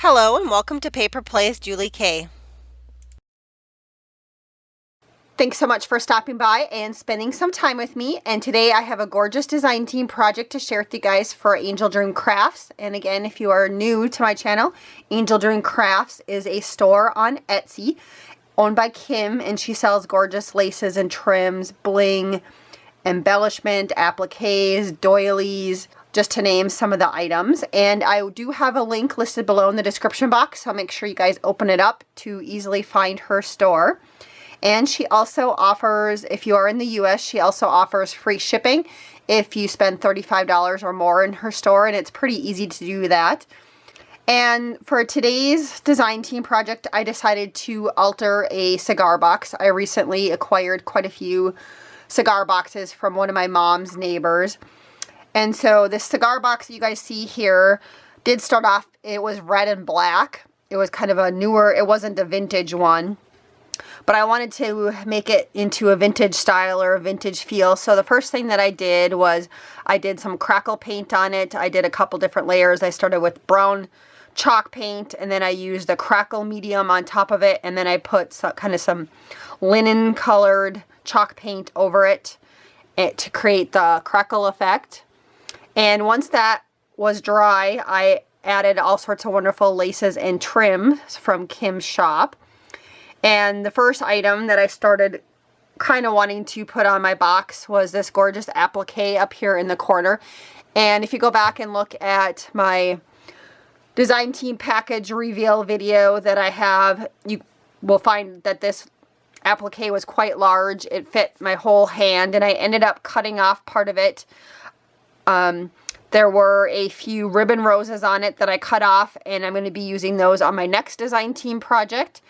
Hello and welcome to Paper Plays Julie K. Thanks so much for stopping by and spending some time with me. And today I have a gorgeous design team project to share with you guys for Angel Dream Crafts. And again, if you are new to my channel, Angel Dream Crafts is a store on Etsy owned by Kim, and she sells gorgeous laces and trims, bling, embellishment, appliques, doilies, just to name some of the items. And I do have a link listed below in the description box, so make sure you guys open it up to easily find her store. And she also offers, if you are in the US, she also offers free shipping if you spend $35 or more in her store, and it's pretty easy to do that. And for today's design team project, I decided to alter a cigar box. I recently acquired quite a few cigar boxes from one of my mom's neighbors. And so this cigar box that you guys see here did start off, it was red and black. It was kind of a newer, it wasn't a vintage one. But I wanted to make it into a vintage style or a vintage feel. So the first thing that I did was I did some crackle paint on it. I did a couple different layers. I started with brown chalk paint, and then I used the crackle medium on top of it, and then I put some linen colored chalk paint over it to create the crackle effect. And once that was dry, I added all sorts of wonderful laces and trims from Kim's shop. And the first item that I started kind of wanting to put on my box was this gorgeous applique up here in the corner. And if you go back and look at my design team package reveal video that I have, you will find that this applique was quite large. It fit my whole hand, and I ended up cutting off part of it. There were a few ribbon roses on it that I cut off, and I'm going to be using those on my next design team project.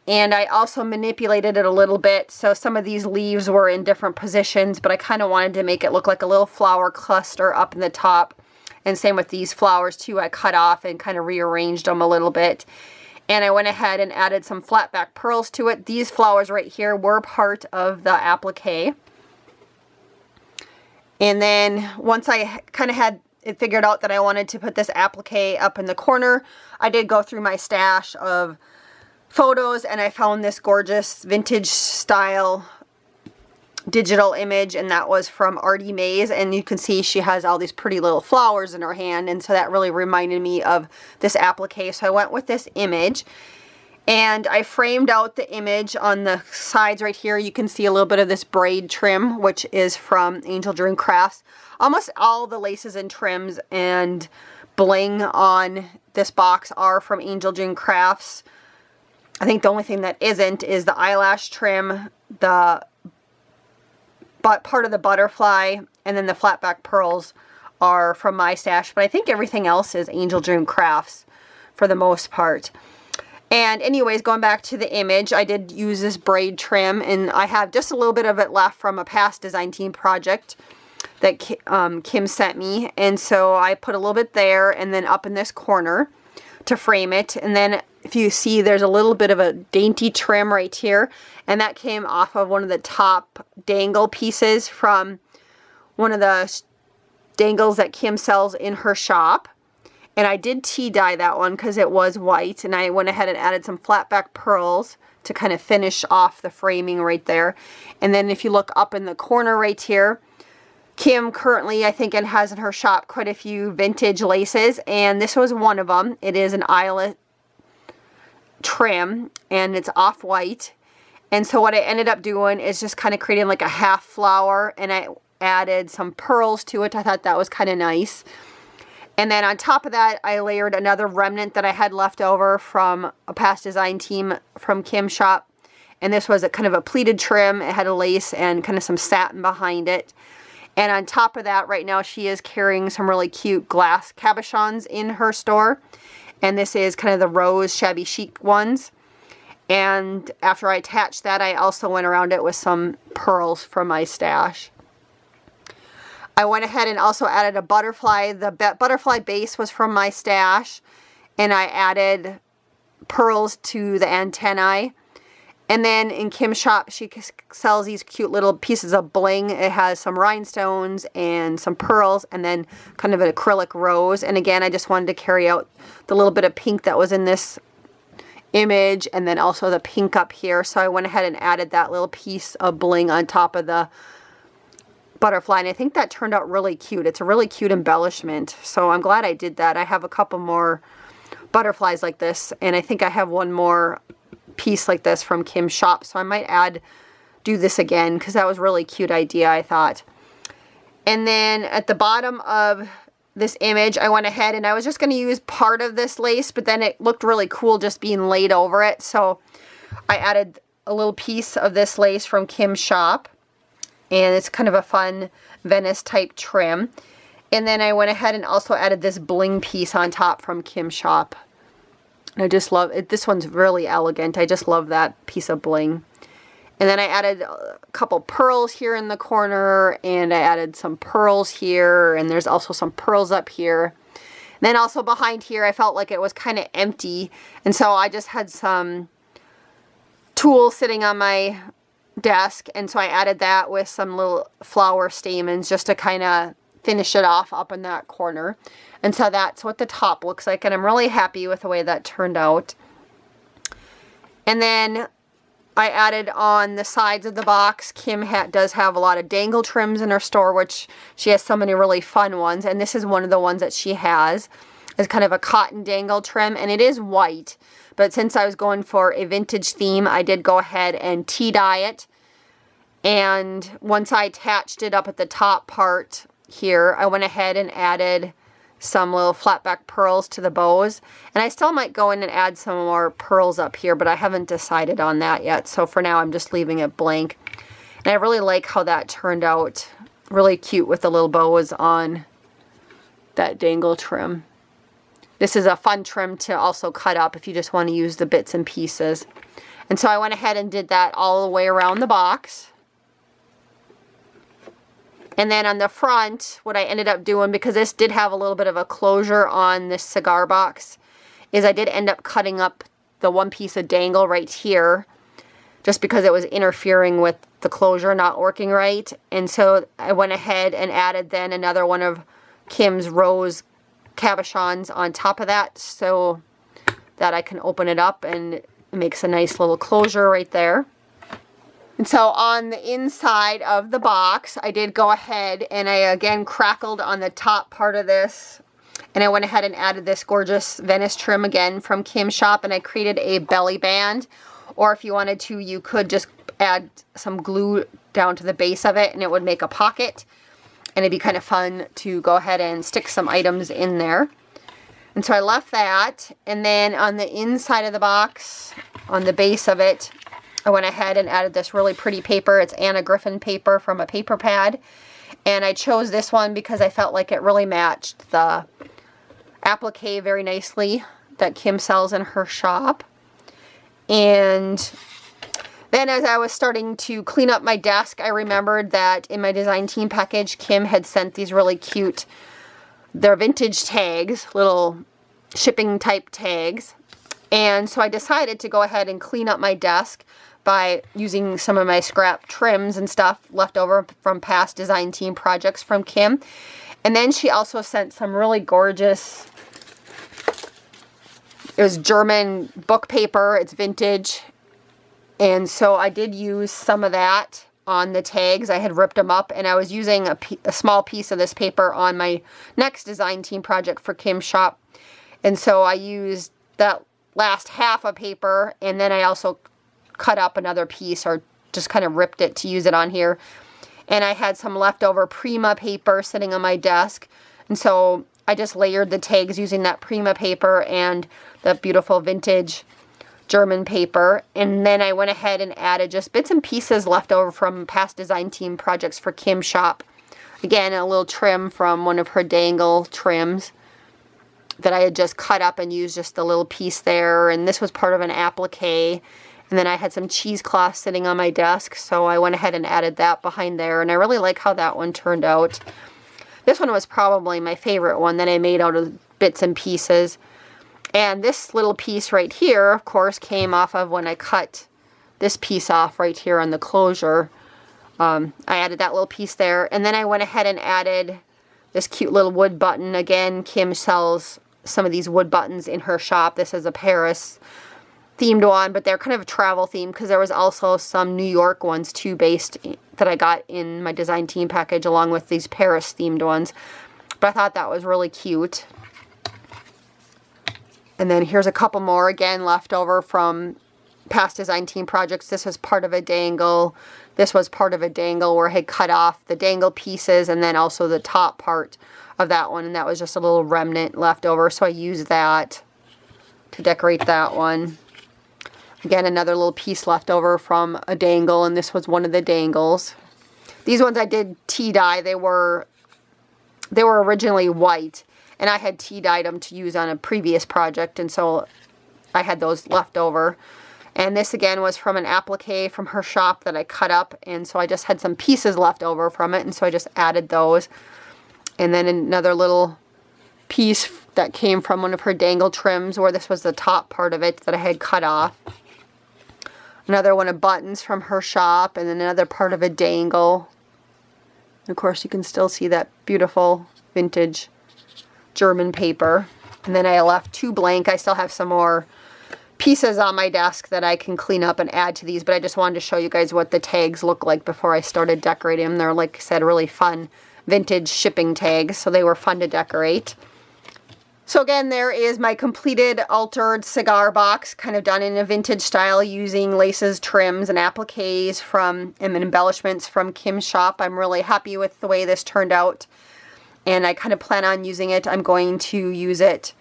And I also manipulated it a little bit, so some of these leaves were in different positions, but I kind of wanted to make it look like a little flower cluster up in the top. And same with these flowers too. I cut off and kind of rearranged them a little bit. And I went ahead and added some flat back pearls to it. These flowers right here were part of the applique. And then once I kind of had it figured out that I wanted to put this applique up in the corner, I did go through my stash of photos, and I found this gorgeous vintage style digital image, and that was from Artie Mays, and you can see she has all these pretty little flowers in her hand, and so that really reminded me of this applique. So I went with this image, and I framed out the image on the sides right here. You can see a little bit of this braid trim, which is from Angel Dream Crafts. Almost all the laces and trims and bling on this box are from Angel Dream Crafts. I think the only thing that isn't is the eyelash trim, the part of the butterfly, and then the flat back pearls are from my stash. But I think everything else is Angel Dream Crafts for the most part. And anyways, going back to the image, I did use this braid trim, and I have just a little bit of it left from a past design team project that Kim sent me. And so I put a little bit there and then up in this corner to frame it. And then if you see, there's a little bit of a dainty trim right here, and that came off of one of the top dangle pieces from one of the dangles that Kim sells in her shop. And I did tea dye that one because it was white, and I went ahead and added some flat back pearls to kind of finish off the framing right there. And then if you look up in the corner right here, Kim currently, I think, and has in her shop quite a few vintage laces, and this was one of them. It is an eyelet trim, and it's off-white. And so what I ended up doing is just kind of creating like a half flower, and I added some pearls to it. I thought that was kind of nice. And then on top of that, I layered another remnant that I had left over from a past design team from Kim's shop. And this was a kind of a pleated trim. It had a lace and kind of some satin behind it. And on top of that, right now she is carrying some really cute glass cabochons in her store. And this is kind of the rose shabby chic ones. And after I attached that, I also went around it with some pearls from my stash. I went ahead and also added a butterfly. The butterfly base was from my stash. And I added pearls to the antennae. And then in Kim's shop, she sells these cute little pieces of bling. It has some rhinestones and some pearls and then kind of an acrylic rose. And again, I just wanted to carry out the little bit of pink that was in this image and then also the pink up here. So I went ahead and added that little piece of bling on top of the butterfly. And I think that turned out really cute. It's a really cute embellishment. So I'm glad I did that. I have a couple more butterflies like this. And I think I have one more piece like this from Kim's shop, so I might do this again because that was a really cute idea, I thought. And then at the bottom of this image, I went ahead and I was just going to use part of this lace, but then it looked really cool just being laid over it, so I added a little piece of this lace from Kim's shop, and it's kind of a fun Venice type trim. And then I went ahead and also added this bling piece on top from Kim's shop. I just love it. This one's really elegant. I just love that piece of bling. And then I added a couple pearls here in the corner, and I added some pearls here, and there's also some pearls up here. And then also behind here, I felt like it was kind of empty, and so I just had some tulle sitting on my desk, and so I added that with some little flower stamens just to kind of finish it off up in that corner. And so that's what the top looks like, and I'm really happy with the way that turned out. And then I added on the sides of the box, Kim does have a lot of dangle trims in her store, which she has so many really fun ones, and this is one of the ones that she has. It's kind of a cotton dangle trim, and it is white, but since I was going for a vintage theme, I did go ahead and tea dye it. And once I attached it up at the top part here, I went ahead and added some little flat back pearls to the bows, and I still might go in and add some more pearls up here, but I haven't decided on that yet, so for now I'm just leaving it blank. And I really like how that turned out, really cute with the little bows on that dangle trim. This is a fun trim to also cut up if you just want to use the bits and pieces. And so I went ahead and did that all the way around the box. And then on the front, what I ended up doing, because this did have a little bit of a closure on this cigar box, is I did end up cutting up the one piece of dangle right here, just because it was interfering with the closure not working right. And so I went ahead and added then another one of Kim's rose cabochons on top of that, so that I can open it up and it makes a nice little closure right there. And so on the inside of the box, I did go ahead and I again crackled on the top part of this. And I went ahead and added this gorgeous Venice trim again from Kim's shop. And I created a belly band. Or if you wanted to, you could just add some glue down to the base of it and it would make a pocket. And it'd be kind of fun to go ahead and stick some items in there. And so I left that. And then on the inside of the box, on the base of it, I went ahead and added this really pretty paper. It's Anna Griffin paper from a paper pad. And I chose this one because I felt like it really matched the applique very nicely that Kim sells in her shop. And then as I was starting to clean up my desk, I remembered that in my design team package, Kim had sent these really cute, they're vintage tags, little shipping type tags. And so I decided to go ahead and clean up my desk by using some of my scrap trims and stuff left over from past design team projects from Kim. And then she also sent some really gorgeous, it was German book paper, it's vintage. And so I did use some of that on the tags. I had ripped them up and I was using a small piece of this paper on my next design team project for Kim's shop. And so I used that last half of paper, and then I also cut up another piece or just kind of ripped it to use it on here. And I had some leftover Prima paper sitting on my desk, and so I just layered the tags using that Prima paper and the beautiful vintage German paper. And then I went ahead and added just bits and pieces left over from past design team projects for Kim's shop. Again, a little trim from one of her dangle trims that I had just cut up and used just a little piece there. And this was part of an applique. And then I had some cheesecloth sitting on my desk, so I went ahead and added that behind there. And I really like how that one turned out. This one was probably my favorite one that I made out of bits and pieces. And this little piece right here, of course, came off of when I cut this piece off right here on the closure. I added that little piece there, and then I went ahead and added this cute little wood button. Again, Kim sells some of these wood buttons in her shop. This is a Paris themed one, but they're kind of a travel theme because there was also some New York ones too that I got in my design team package along with these Paris themed ones. But I thought that was really cute. And then here's a couple more, again, left over from past design team projects. This was part of a dangle. This was part of a dangle where I had cut off the dangle pieces and then also the top part of that one. And that was just a little remnant left over. So I used that to decorate that one. Again, another little piece left over from a dangle, and this was one of the dangles. These ones I did tea dye. They were originally white, and I had tea dyed them to use on a previous project, and so I had those left over. And this again was from an applique from her shop that I cut up, and so I just had some pieces left over from it, and so I just added those. And then another little piece that came from one of her dangle trims, where this was the top part of it that I had cut off. Another one of buttons from her shop, and then another part of a dangle. And of course, you can still see that beautiful vintage German paper. And then I left two blank. I still have some more pieces on my desk that I can clean up and add to these, but I just wanted to show you guys what the tags look like before I started decorating them. They're, like I said, really fun vintage shipping tags, so they were fun to decorate. So again, there is my completed altered cigar box, kind of done in a vintage style using laces, trims, and appliques and embellishments from Kim's shop. I'm really happy with the way this turned out, and I kind of plan on using it. I'm going to use it,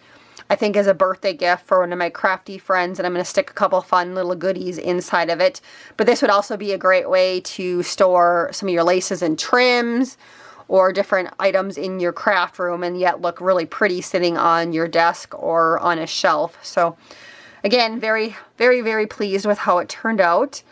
I think, as a birthday gift for one of my crafty friends, and I'm going to stick a couple fun little goodies inside of it. But this would also be a great way to store some of your laces and trims, or different items in your craft room, and yet look really pretty sitting on your desk or on a shelf. So again, very, very, very pleased with how it turned out.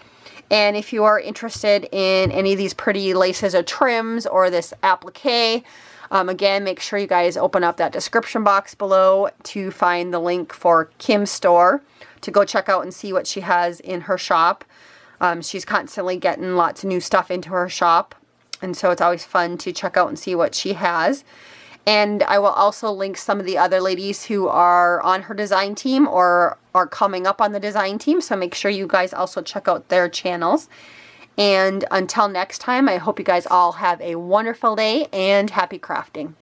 And if you are interested in any of these pretty laces or trims or this applique, again, make sure you guys open up that description box below to find the link for Kim's store to go check out and see what she has in her shop. She's constantly getting lots of new stuff into her shop, and so it's always fun to check out and see what she has. And I will also link some of the other ladies who are on her design team or are coming up on the design team. So make sure you guys also check out their channels. And until next time, I hope you guys all have a wonderful day and happy crafting.